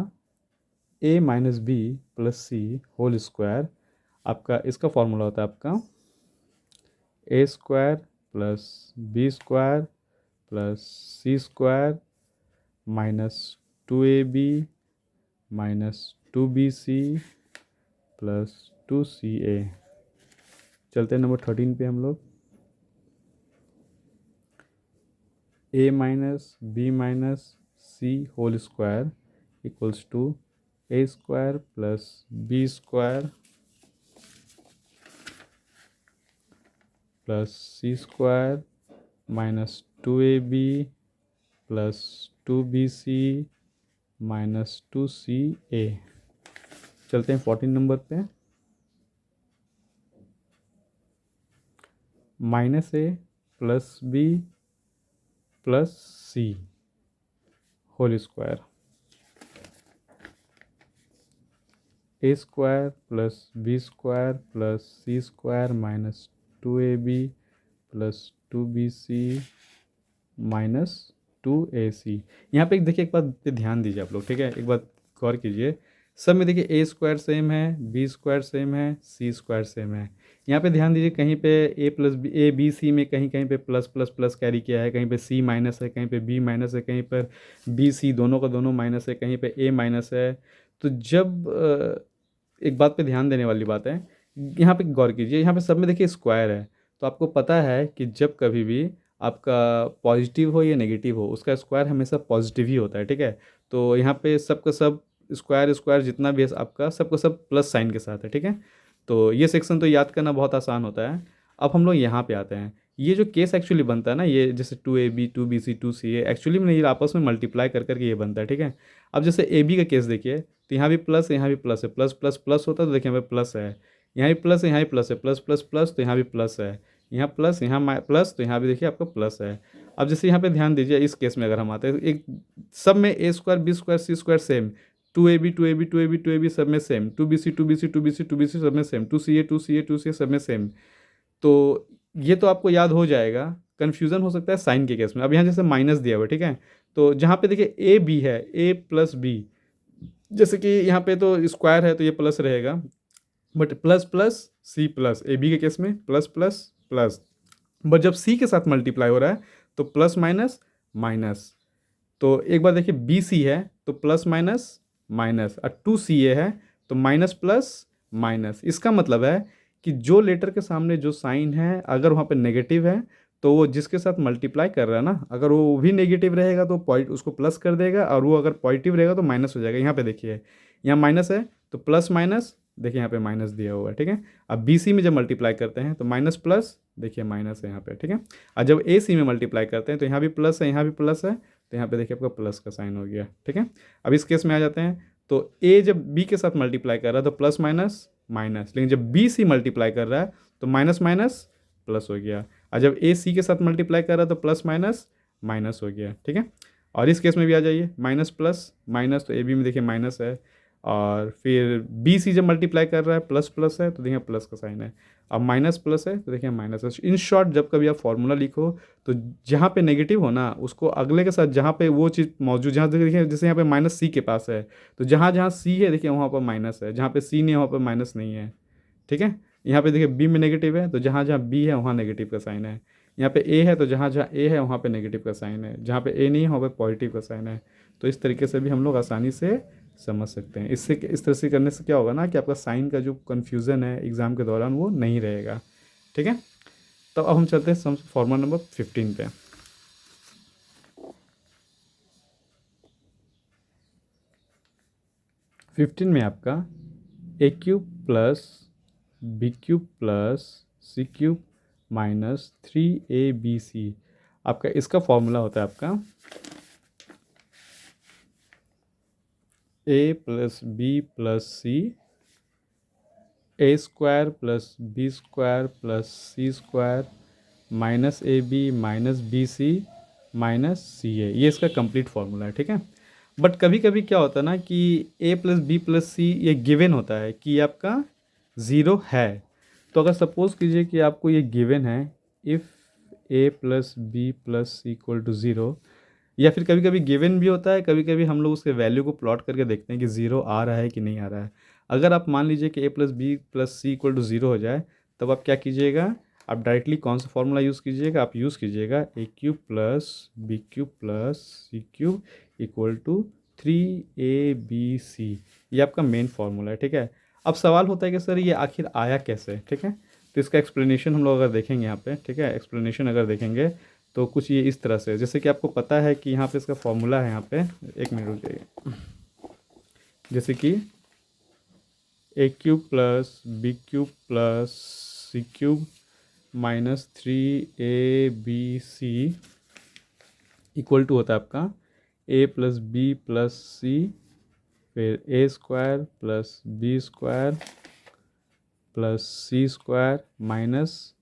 A minus B plus C whole square. आपका इसका फॉर्मूला होता है आपका A square plus B square plus C square minus 2ab minus 2bc plus 2ca। चलते हैं नंबर 13 पे हम लोग। A minus B minus C whole square equals to A square plus B square plus C square minus 2ab plus 2bc minus 2ca। चलते हैं 14 नंबर पे। Minus A plus B plus C whole square, A square plus B square plus C square minus 2ab plus 2bc minus 2ac। यहाँ पे देखिए, एक बात पे ध्यान दीजिए आप लोग, ठीक है, एक बात गौर कीजिए। सब में देखिए ए स्क्वायर सेम है, बी स्क्वायर सेम है, सी स्क्वायर सेम है। यहाँ पे ध्यान दीजिए, कहीं पे A plus B A B C में कहीं कहीं पे प्लस प्लस प्लस कैरी किया है, कहीं पे सी माइनस है, कहीं पे बी माइनस है, कहीं पर बी सी दोनों का दोनों माइनस है, कहीं पे ए माइनस है। तो जब एक बात पे ध्यान देने वाली बात है, यहाँ पे गौर कीजिए, यहाँ पे सब में देखिए स्क्वायर है। तो आपको पता है कि जब कभी भी आपका पॉजिटिव हो या नेगेटिव हो, उसका स्क्वायर हमेशा पॉजिटिव ही होता है, ठीक है। तो यहाँ पे सब का सब स्क्वायर स्क्वायर जितना भी है आपका सबका सब प्लस साइन के साथ है, ठीक है। तो ये सेक्शन तो याद करना बहुत आसान होता है। अब हम लोग यहाँ पे आते हैं। ये जो केस एक्चुअली बनता है ना, ये जैसे 2ab 2bc 2ca एक्चुअली में ये आपस में मल्टीप्लाई कर करके ये बनता है, ठीक है। अब जैसे ए बी का केस देखिए, तो यहाँ भी प्लस यहाँ भी प्लस है, प्लस प्लस प्लस होता है, तो देखिए यहाँ पे प्लस है, यहाँ भी प्लस है, यहाँ भी प्लस है, प्लस प्लस प्लस, तो यहाँ भी प्लस है, यहाँ प्लस यहाँ प्लस, तो यहाँ भी देखिए आपका प्लस है। अब जैसे यहाँ पे ध्यान दीजिए, इस केस में अगर हम आते हैं तो एक सब में A square B square C square same, 2ab 2ab 2ab सब में same, 2bc 2bc 2bc 2bc सब में सेम, 2ca 2ca सब में सेम। तो ये तो आपको याद हो जाएगा। कन्फ्यूज़न हो सकता है साइन के केस में। अब यहाँ जैसे माइनस दिया हुआ है, ठीक है, तो जहाँ पे देखिए ए बी है, ए प्लस बी, जैसे कि यहाँ पे तो स्क्वायर है तो ये प्लस रहेगा, but plus plus C plus, A B के केस में प्लस प्लस प्लस, बट जब सी के साथ मल्टीप्लाई हो रहा है तो प्लस माइनस माइनस। तो एक बार देखिए बी सी है तो प्लस माइनस माइनस, और 2ca है तो माइनस प्लस माइनस। इसका मतलब है कि जो लेटर के सामने जो साइन है अगर वहाँ पे नेगेटिव है तो वो जिसके साथ मल्टीप्लाई कर रहा है ना, अगर वो भी नेगेटिव रहेगा तो पॉइंट उसको प्लस कर देगा, और वो अगर पॉजिटिव रहेगा तो माइनस हो जाएगा। यहाँ पे देखिए यहाँ माइनस है तो प्लस माइनस, देखिए यहाँ पे माइनस दिया हुआ है, ठीक है। अब बी सी में जब मल्टीप्लाई करते हैं तो माइनस प्लस, देखिए माइनस है यहाँ पे, ठीक है। और जब ए सी में मल्टीप्लाई करते हैं तो यहाँ भी प्लस है, यहाँ भी प्लस है, तो यहाँ पे देखिए आपका प्लस का साइन हो गया, ठीक है। अब इस केस में आ जाते हैं, तो ए जब बी के साथ मल्टीप्लाई कर रहा है तो प्लस माइनस माइनस, लेकिन जब बी सी मल्टीप्लाई कर रहा है तो माइनस माइनस प्लस हो गया, और जब ए सी के साथ मल्टीप्लाई कर रहा है तो प्लस माइनस माइनस हो गया, ठीक है। और इस केस में भी आ जाइए, माइनस प्लस माइनस, तो ए बी में देखिए माइनस है, और फिर बी सी जब मल्टीप्लाई कर रहा है प्लस प्लस है तो देखिए प्लस का साइन है, अब माइनस प्लस है तो देखिए माइनस है। इन शॉर्ट जब कभी आप फॉर्मूला लिखो तो जहाँ पे नेगेटिव हो ना उसको अगले के साथ जहाँ पे वो चीज़ मौजूद, जहाँ देखिए जैसे यहाँ पे माइनस सी के पास है तो जहाँ जहाँ सी है देखिए वहाँ पर माइनस है, जहाँ पे सी नहीं है वहाँ पर माइनस नहीं है, ठीक है। यहाँ पे देखिए बी में नेगेटिव है तो जहाँ जहाँ बी है वहाँ नेगेटिव का साइन है, यहाँ पे ए है तो जहाँ जहाँ ए है वहाँ पे नेगेटिव का साइन है, जहाँ पे ए नहीं है वहाँ पे पॉजिटिव का साइन है। तो इस तरीके से भी हम लोग आसानी से समझ सकते हैं। इससे इस तरह से करने से क्या होगा ना कि आपका साइन का जो कन्फ्यूज़न है एग्ज़ाम के दौरान वो नहीं रहेगा, ठीक है। तो अब हम चलते हैं फॉर्मूला नंबर 15 पे। 15 में आपका A cube plus B cube plus C cube minus 3abc, आपका इसका फॉर्मूला होता है आपका A plus B plus C, A square plus B square plus C square minus A B minus B C minus C A, ये इसका कंप्लीट फॉर्मूला है, ठीक है। बट कभी कभी क्या होता है ना कि ए प्लस बी प्लस सी ये गिवन होता है कि आपका ज़ीरो है। तो अगर सपोज़ कीजिए कि आपको ये गिवन है, if A plus B plus C equal to zero, या फिर कभी कभी गिवन भी होता है, कभी कभी हम लोग उसके वैल्यू को प्लॉट करके देखते हैं कि ज़ीरो आ रहा है कि नहीं आ रहा है। अगर आप मान लीजिए कि A plus B plus C equal to zero हो जाए, तब आप क्या कीजिएगा, आप डायरेक्टली कौन सा फॉर्मूला यूज़ कीजिएगा, आप यूज़ कीजिएगा A cube plus B cube plus C cube equal to 3abc, ये आपका मेन फार्मूला है, ठीक है। अब सवाल होता है कि सर ये आखिर आया कैसे, ठीक है। तो इसका एक्सप्लेनेशन हम लोग अगर देखेंगे यहाँ पे, ठीक है, एक्सप्लेनेशन अगर देखेंगे तो कुछ ये इस तरह से, जैसे कि आपको पता है कि यहाँ पे इसका फॉर्मूला है, यहाँ पे एक मिनट रुक जाइए, जैसे कि A cube plus B cube plus C cube minus 3abc equal to होता है आपका A plus B plus C, फिर A square plus B square plus C square minus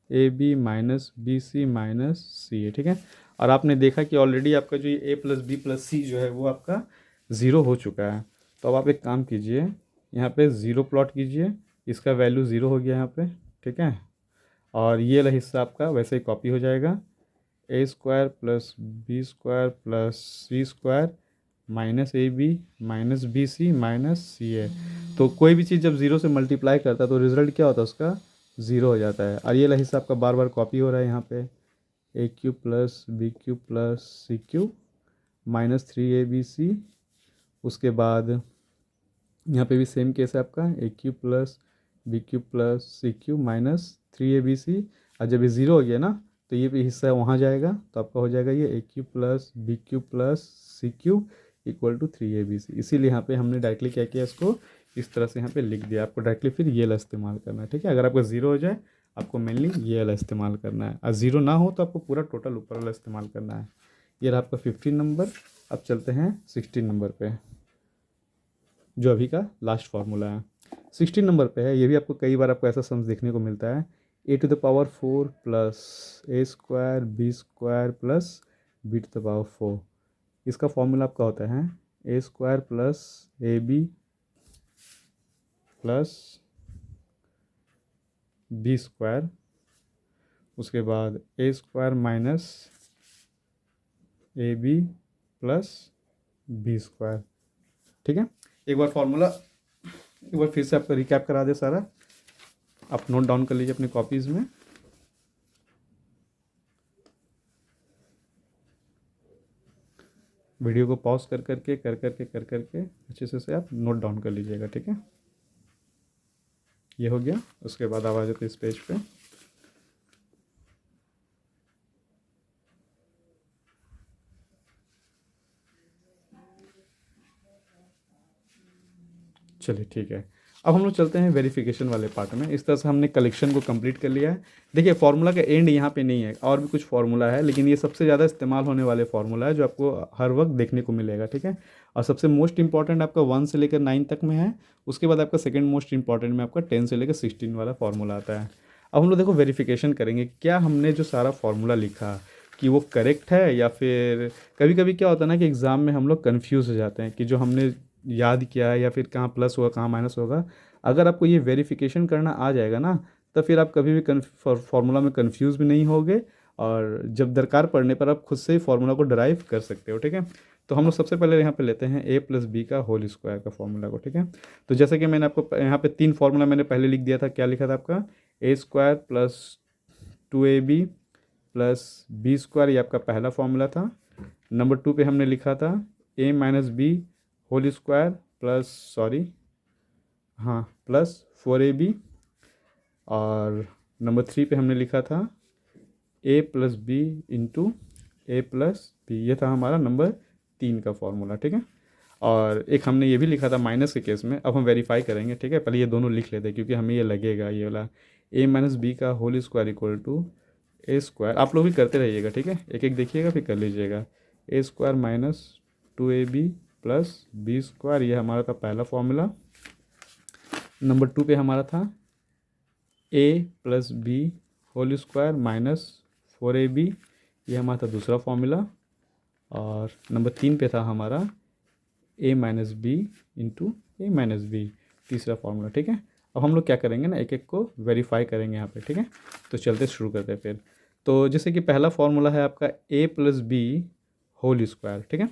A B minus B C minus C है, ठीक है। और आपने देखा कि ऑलरेडी आपका जो ये ए प्लस बी प्लस सी जो है वो आपका ज़ीरो हो चुका है। तो अब आप एक काम कीजिए, यहाँ पे ज़ीरो प्लॉट कीजिए, इसका वैल्यू ज़ीरो हो गया यहाँ पे, ठीक है। और ये वाला हिस्सा आपका वैसे ही कॉपी हो जाएगा, A square plus B square plus C square minus A B minus B C minus C A. तो कोई भी चीज़ जब ज़ीरो से मल्टीप्लाई करता है तो रिज़ल्ट क्या होता है उसका, ज़ीरो हो जाता है। और ये वाला हिस्सा आपका बार बार कॉपी हो रहा है यहाँ पे, A cube plus B cube plus C cube minus 3abc, उसके बाद यहाँ पे भी सेम केस है आपका, A cube plus B cube plus C cube minus 3abc। और जब ये ज़ीरो हो गया ना तो ये भी हिस्सा वहाँ जाएगा, तो आपका हो जाएगा ये A cube plus B cube plus C cube equal to 3ABC। इसीलिए यहाँ पे हमने डायरेक्टली क्या किया, इसको इस तरह से यहाँ पे लिख दिया। आपको डायरेक्टली फिर ये वाला इस्तेमाल करना है, ठीक है। अगर आपका ज़ीरो हो जाए आपको मेनली ये वाला इस्तेमाल करना है, और ज़ीरो ना हो तो आपको पूरा टोटल ऊपर वाला इस्तेमाल करना है। ये रहा आपका 15 नंबर। अब चलते हैं 16 नंबर पे, जो अभी का लास्ट फार्मूला है। 16 नंबर पे है, ये भी आपको कई बार आपको ऐसा सम्स देखने को मिलता है, a⁴ plus a² b² plus b⁴। इसका फॉर्मूला आपका होता है a² plus ab plus b², उसके बाद a² minus ab plus b², ठीक है। एक बार फॉर्मूला एक बार फिर से आपको रिकैप करा दे सारा, आप नोट डाउन कर लीजिए अपनी कॉपीज़ में। वीडियो को पॉज कर करके अच्छे से आप नोट डाउन कर लीजिएगा, ठीक है। ये हो गया। उसके बाद आप आ जाते इस पेज पे। चलिए ठीक है, अब हम लोग चलते हैं वेरिफिकेशन वाले पार्ट में। इस तरह से हमने कलेक्शन को कंप्लीट कर लिया है। देखिए फार्मूला का एंड यहाँ पे नहीं है, और भी कुछ फार्मूला है, लेकिन ये सबसे ज़्यादा इस्तेमाल होने वाले फार्मूला है जो आपको हर वक्त देखने को मिलेगा, ठीक है। और सबसे मोस्ट इंपॉर्टेंट आपका 1 से लेकर 9 तक में है। उसके बाद आपका सेकंड मोस्ट इंपॉर्टेंट में आपका 10 से लेकर 16 वाला फार्मूला आता है। अब हम लोग देखो वेरिफिकेशन करेंगे, क्या हमने जो सारा फार्मूला लिखा कि वो करेक्ट है, या फिर कभी कभी क्या होता है ना कि एग्ज़ाम में हम लोग कन्फ्यूज़ हो जाते हैं कि जो हमने याद किया है या फिर कहाँ प्लस होगा कहाँ माइनस होगा। अगर आपको ये वेरिफिकेशन करना आ जाएगा ना, तो फिर आप कभी भी फार्मूला में कंफ्यूज भी नहीं होगे, और जब दरकार पड़ने पर आप खुद से ही फार्मूला को ड्राइव कर सकते हो, ठीक है। तो हम लोग सबसे पहले यहाँ पे लेते हैं a+b का होल स्क्वायर का फार्मूला को, ठीक है। तो जैसे कि मैंने आपको यहाँ पे 3 फार्मूला मैंने पहले लिख दिया था। क्या लिखा था आपका, a² plus 2ab plus b², ये आपका पहला फार्मूला था। नंबर 2 पे हमने लिखा था a minus B whole square plus 4ab, और नंबर 3 पे हमने लिखा था a+b इंटू a+b। ये था हमारा नंबर 3 का फॉर्मूला, ठीक है। और एक हमने ये भी लिखा था माइनस के केस में। अब हम वेरीफाई करेंगे, ठीक है। पहले ये दोनों लिख लेते हैं क्योंकि हमें ये लगेगा, ये वाला a माइनस बी का whole square equal to a²। आप लोग भी करते रहिएगा, ठीक है, एक एक देखिएगा फिर कर लीजिएगा। a² minus 2ab plus b², ये हमारा था पहला फॉर्मूला। नंबर 2 पे हमारा था a+b whole square minus 4ab, ये हमारा था दूसरा फॉर्मूला। और नंबर 3 पे था हमारा a minus B into a minus B, तीसरा फॉर्मूला, ठीक है। अब हम लोग क्या करेंगे ना, एक एक को वेरीफाई करेंगे यहाँ पे, ठीक है। तो चलते शुरू करते हैं फिर। तो जैसे कि पहला फॉर्मूला है आपका a+b होल स्क्वायर, ठीक है।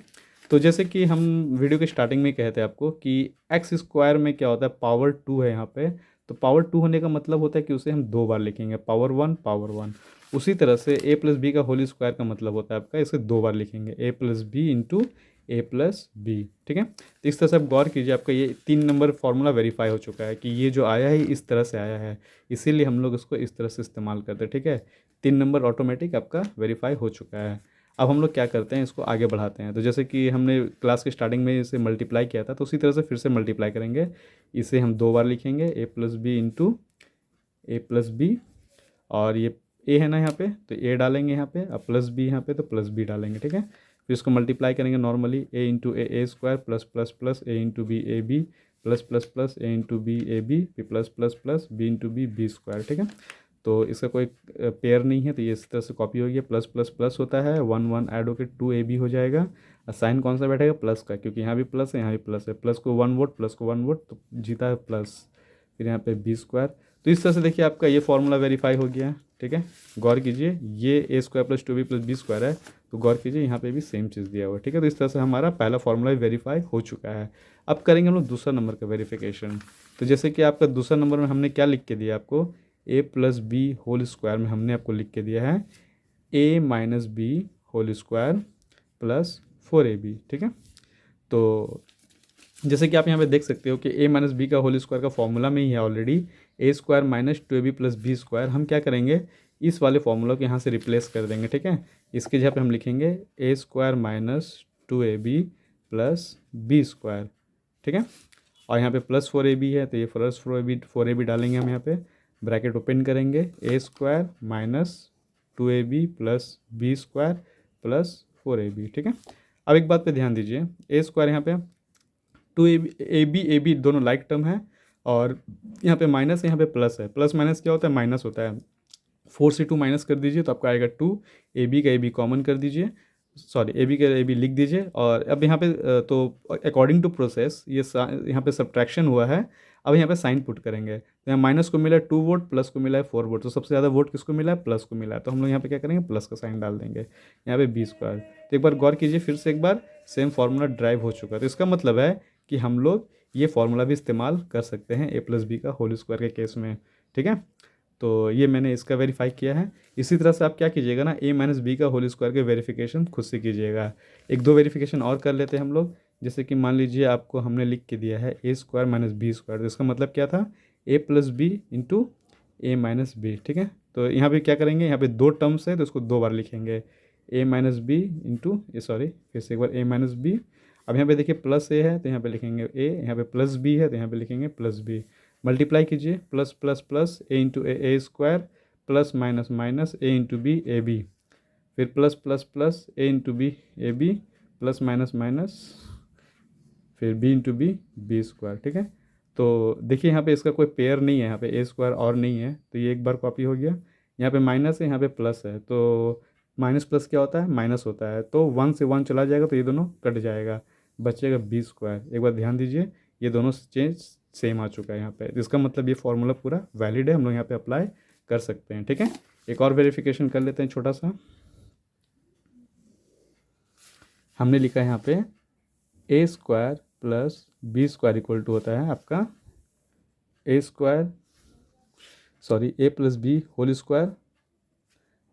तो जैसे कि हम वीडियो के स्टार्टिंग में कहते हैं आपको कि x² में क्या होता है, पावर 2 है यहाँ पे। तो पावर 2 होने का मतलब होता है कि उसे हम 2 बार लिखेंगे, पावर 1 पावर 1। उसी तरह से a+b का होल स्क्वायर का मतलब होता है आपका, इसे 2 बार लिखेंगे, a+b इंटू a+b, ठीक है। तो इस तरह से आप गौर कीजिए, आपका ये 3 नंबर फार्मूला वेरीफाई हो चुका है कि ये जो आया है इस तरह से आया है, इसीलिए हम लोग इसको इस तरह से इस्तेमाल करते हैं, ठीक है। 3 नंबर ऑटोमेटिक आपका वेरीफाई हो चुका है। अब हम लोग क्या करते हैं, इसको आगे बढ़ाते हैं। तो जैसे कि हमने क्लास के स्टार्टिंग में इसे मल्टीप्लाई किया था, तो उसी तरह से फिर से मल्टीप्लाई करेंगे। इसे हम 2 बार लिखेंगे, a+b इंटू a+b, और ये a है ना यहाँ पे, तो a डालेंगे यहाँ पे, अब प्लस b यहाँ पे तो प्लस b डालेंगे, ठीक है। फिर इसको मल्टीप्लाई करेंगे normally, a into a² plus plus plus a into b ab plus plus plus a into b ab फिर plus plus plus b into b b², ठीक है। तो इसका कोई पेयर नहीं है, तो ये इस तरह से कॉपी हो गया। प्लस प्लस प्लस होता है, 1 1 ऐड होकर 2ab हो जाएगा। और साइन कौन सा बैठेगा, प्लस का, क्योंकि यहाँ भी प्लस है यहाँ भी प्लस है। प्लस को 1 वोट, प्लस को 1 वोट, तो जीता है प्लस। फिर यहाँ पे b²। तो इस तरह से देखिए आपका ये फार्मूला वेरीफाई हो गया, ठीक है। गौर कीजिए, ये a² plus 2b plus b² है, तो गौर कीजिए यहाँ पे भी सेम चीज़ दिया हुआ है, ठीक है। तो इस तरह से हमारा पहला फार्मूला वेरीफाई हो चुका है। अब करेंगे हम लोग दूसरा नंबर का वेरिफिकेशन। तो जैसे कि आपका दूसरा नंबर में हमने क्या लिख के दिया आपको, a+b होल स्क्वायर में हमने आपको लिख के दिया है a minus B whole square plus 4ab, ठीक है। तो जैसे कि आप यहाँ पे देख सकते हो कि a माइनस बी का होल स्क्वायर का फॉर्मूला में ही है already, a² minus 2ab plus b²। हम क्या करेंगे, इस वाले फॉर्मूला को यहाँ से रिप्लेस कर देंगे, ठीक है। इसके जगह पे हम लिखेंगे a² minus 2ab plus B square, ठीक है। और यहाँ पे प्लस 4ab है, तो ये प्लस 4ab डालेंगे हम यहाँ पे, ब्रैकेट ओपन करेंगे, A square minus 2ab plus B square plus 4ab, ठीक है। अब एक बात पे ध्यान दीजिए, ए स्क्वायर यहाँ पे 2ab दोनों लाइक टर्म है, और यहाँ पे माइनस है, यहाँ पे प्लस है। प्लस माइनस क्या होता है? माइनस होता है। 4 से 2 माइनस कर दीजिए तो आपका आएगा 2, ए बी का ए बी कॉमन कर दीजिए, सॉरी ए बी का ए बी लिख दीजिए। और अब यहाँ पे तो अकॉर्डिंग टू प्रोसेस ये यहाँ पे सब्ट्रैक्शन हुआ है। अब यहाँ पे साइन पुट करेंगे, तो यहाँ माइनस को मिला है 2 वोट, प्लस को मिला है 4 वोट, तो सबसे ज़्यादा वोट किसको मिला है? प्लस को मिला है। तो हम लोग यहाँ पे क्या करेंगे? प्लस का साइन डाल देंगे, यहाँ पे बी स्क्वायर। तो एक बार गौर कीजिए, फिर से एक बार सेम फार्मूला ड्राइव हो चुका है। तो इसका मतलब है कि हम लोग ये फार्मूला भी इस्तेमाल कर सकते हैं ए प्लस बी का होल स्क्वायर के केस में, ठीक है। तो ये मैंने इसका वेरीफाई किया है। इसी तरह से आप क्या कीजिएगा ना, ए माइनस बी का होल स्क्वायर के वेरिफिकेशन खुद से कीजिएगा। एक दो वेरिफिकेशन और कर लेते हैं हम लोग। जैसे कि मान लीजिए आपको हमने लिख के दिया है A square minus B square, तो इसका मतलब क्या था? ए प्लस बी इंटू ए माइनस बी, ठीक है। तो यहाँ पे क्या करेंगे, यहाँ पे दो टर्म्स है तो इसको दो बार लिखेंगे, ए माइनस बी इंटू ए, सॉरी फिर से एक बार, ए माइनस बी। अब यहाँ पे देखिए प्लस ए है तो यहाँ पे लिखेंगे ए, यहाँ पे प्लस बी है तो यहाँ पे लिखेंगे प्लस बी। मल्टीप्लाई कीजिए, plus plus plus A into A square plus minus minus A into B A B, फिर plus plus plus A into B A B plus minus minus फिर बी इंटू बी स्क्वायर, ठीक है। तो देखिए यहाँ पे इसका कोई पेयर नहीं है, यहाँ पे ए स्क्वायर और नहीं है, तो ये एक बार कॉपी हो गया। यहाँ पे माइनस है, यहाँ पे प्लस है, तो माइनस प्लस क्या होता है? माइनस होता है। तो 1 से 1 चला जाएगा तो ये दोनों कट जाएगा, बचेगा बी स्क्वायर। एक बार ध्यान दीजिए, ये दोनों चेंज सेम आ चुका है यहाँ पे। इसका मतलब ये फॉर्मूला पूरा वैलिड है, हम लोग यहाँ पे अप्लाई कर सकते हैं, ठीक है। एक और वेरिफिकेशन कर लेते हैं छोटा सा। हमने लिखा है यहाँ पे A square plus B square equal to होता है आपका A square, sorry A plus B whole square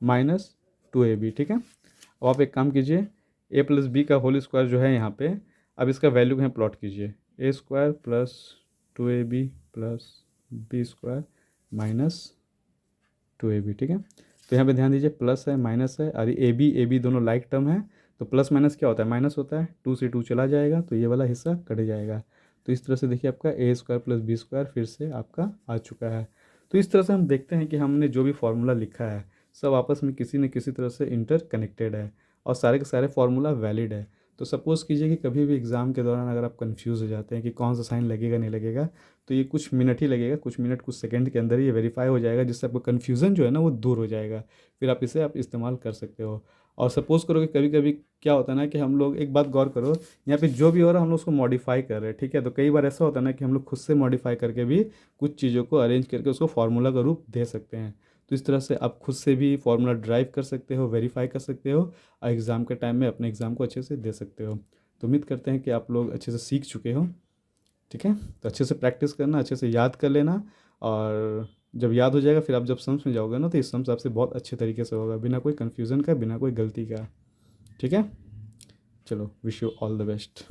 minus 2ab, ठीक है। अब आप एक काम कीजिए, ए प्लस बी का होल स्क्वायर जो है यहाँ पे, अब इसका वैल्यू यहाँ प्लॉट कीजिए, A square plus 2ab plus B square minus 2ab, ठीक है। तो यहाँ पे ध्यान दीजिए, प्लस है माइनस है, और ए बी दोनों लाइक टर्म है, तो प्लस माइनस क्या होता है? माइनस होता है। 2 से 2 चला जाएगा तो ये वाला हिस्सा कट जाएगा। तो इस तरह से देखिए आपका A square plus B square फिर से आपका आ चुका है। तो इस तरह से हम देखते हैं कि हमने जो भी फार्मूला लिखा है सब आपस में किसी न किसी तरह से इंटर कनेक्टेड है, और सारे के सारे फार्मूला वैलिड है। तो सपोज़ कीजिए कि कभी भी एग्ज़ाम के दौरान अगर आप कंफ्यूज हो जाते हैं कि कौन सा साइन लगेगा नहीं लगेगा, तो ये कुछ मिनट ही लगेगा, कुछ मिनट कुछ सेकंड के अंदर ही ये वेरीफाई हो जाएगा, जिससे आपका कन्फ्यूज़न जो है ना वो दूर हो जाएगा। फिर आप इसे इस्तेमाल कर सकते हो। और सपोज़ करो कि कभी कभी क्या होता है ना कि हम लोग, एक बात गौर करो, यहाँ पे जो भी हो रहा है हम लोग उसको मॉडिफाई कर रहे हैं, ठीक है। तो कई बार ऐसा होता है ना कि हम लोग खुद से मॉडिफाई करके भी कुछ चीज़ों को अरेंज करके उसको फार्मूला का रूप दे सकते हैं। तो इस तरह से आप खुद से भी फार्मूला ड्राइव कर सकते हो, वेरीफाई कर सकते हो, और एग्ज़ाम के टाइम में अपने एग्ज़ाम को अच्छे से दे सकते हो। तो उम्मीद करते हैं कि आप लोग अच्छे से सीख चुके हो, ठीक है। तो अच्छे से प्रैक्टिस करना, अच्छे से याद कर लेना, और जब याद हो जाएगा फिर आप जब सम्स में जाओगे ना तो ये सम्स आपसे बहुत अच्छे तरीके से होगा, बिना कोई कन्फ्यूज़न का, बिना कोई गलती का, ठीक है। चलो, wish you all the best.